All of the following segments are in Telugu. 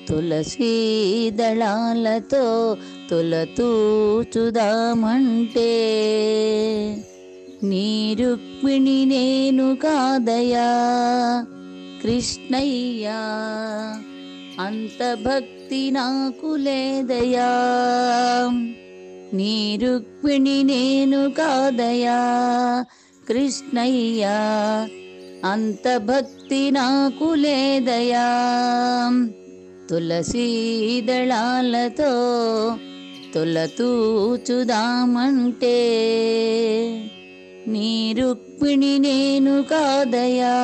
తులసీదళాలతో తులతూచుదామంటే నీ రుక్మిణి నేను కాదయా కృష్ణయ్యా, అంత భక్తి నాకు లేదయా. నీ రుక్మిణి నేను కాదయా కృష్ణయ్యా, అంత భక్తి నాకు లేదయా. తులసీదళాలతో తులతూచుదామంటే నీ రుక్మిణి నేను కాదయా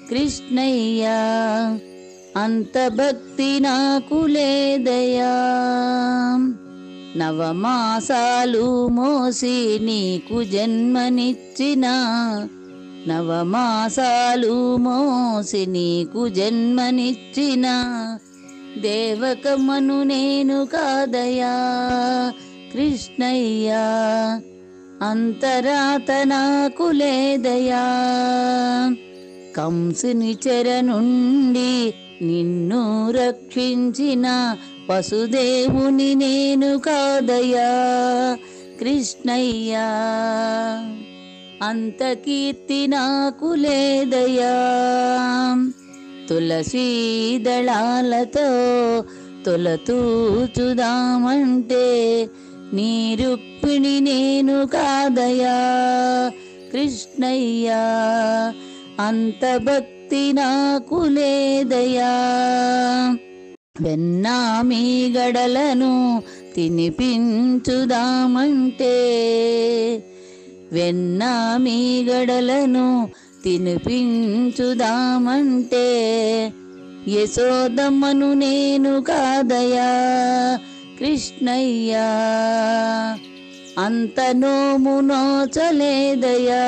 కృష్ణయ్యా, అంత భక్తి నాకు లేదయా. నవమాసాలు మోసి నీకు జన్మనిచ్చిన, నవమాసాలు మోసి నీకు జన్మనిచ్చిన దేవకమ్మను నేను కాదయా కృష్ణయ్యా, అంతరాత నాకు లేదయా. కంసుని చెర నుండి నిన్ను రక్షించిన వసుదేవుని నేను కాదయా కృష్ణయ్యా, అంత కీర్తి నాకు లేదయా. తులసీదళాలతో తులతూచుదామంటే నీ రుక్మిణి నేను కాదయా కృష్ణయ్యా, అంత భక్తి నాకు లేదయా. వెన్నామీ గడలను తినిపించుదామంటే, వెన్నామీ గడలను తినిపించుదామంటే యశోదమ్మను నేను కాదయా కృష్ణయ్యా, అంత నోము నోచలేదయా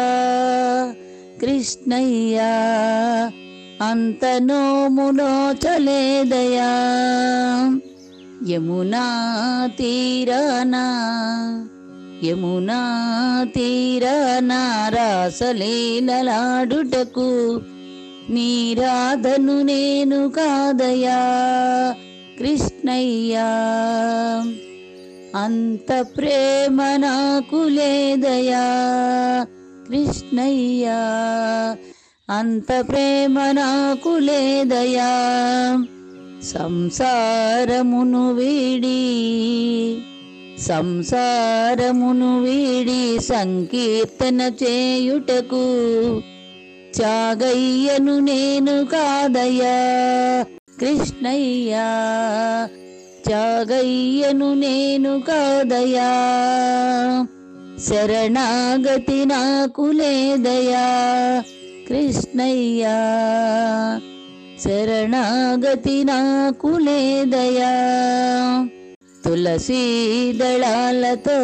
కృష్ణయ్యా, అంత నోము నోచలేదయా. యమునా తీరాన, యమునా తీరాన రాసలీలలాడుటకు నీ రాధను నేను కాదయా కృష్ణయ్యా, అంత ప్రేమ నాకు లేదయా కృష్ణయ్యా, అంత ప్రేమ నాకు లేదయా. సంసారమును వీడి, సంసారమును వీడి సంకీర్తన చేయుటకు చాగయ్యను నేను కాదయా కృష్ణయ్యా, చాగయ్యను నేను కాదయా. శరణాగతి నాకు లేదయా కృష్ణయ్యా, శరణాగతి నాకు లేదయా. తులసీదళాలతో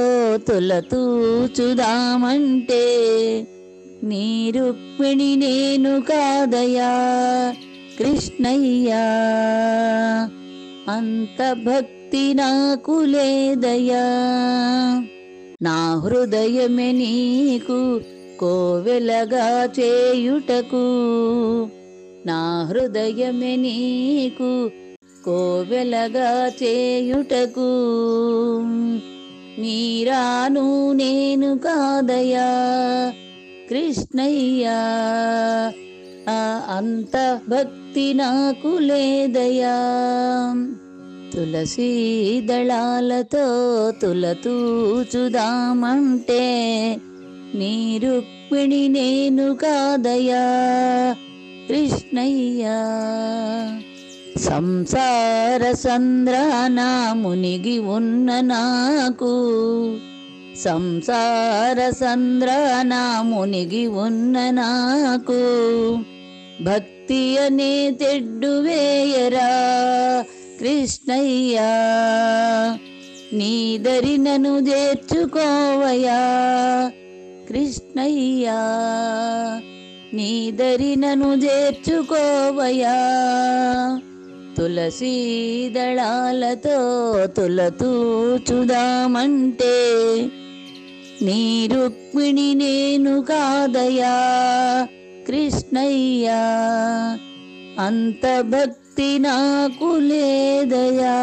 తులతూచుదామంటే నీ రుక్మిణి నేను కాదయా కృష్ణయ్యా, అంత భక్తి నాకు లేదయా. నా హృదయమే నీకు కోవెలగా చేయుటకు, నా హృదయమే నీకు కోవెలగా చేయుటకు నీరాను నేను కాదయా కృష్ణయ్యా, అంత భక్తి నాకు లేదయా. తులసీదళాలతో తులతూచుదామంటే నీ రుక్మిణి నేను కాదయా కృష్ణయ్యా. సంసార సంద్రాన మునిగి ఉన్న నాకు, సంసార సంద్రాన మునిగి ఉన్న నాకు భక్తి అనే తెడ్డు వేయరా కృష్ణయ్యా, నీదరి నన్ను చేర్చుకోవయా కృష్ణయ్యా, నీదరి నన్ను చేర్చుకోవయా. తులసీదళాలతో తులతూచుదామంటే నీ రుక్మిణి నేను కాదయా కృష్ణయ్యా, అంత భక్తి నాకు లేదయా.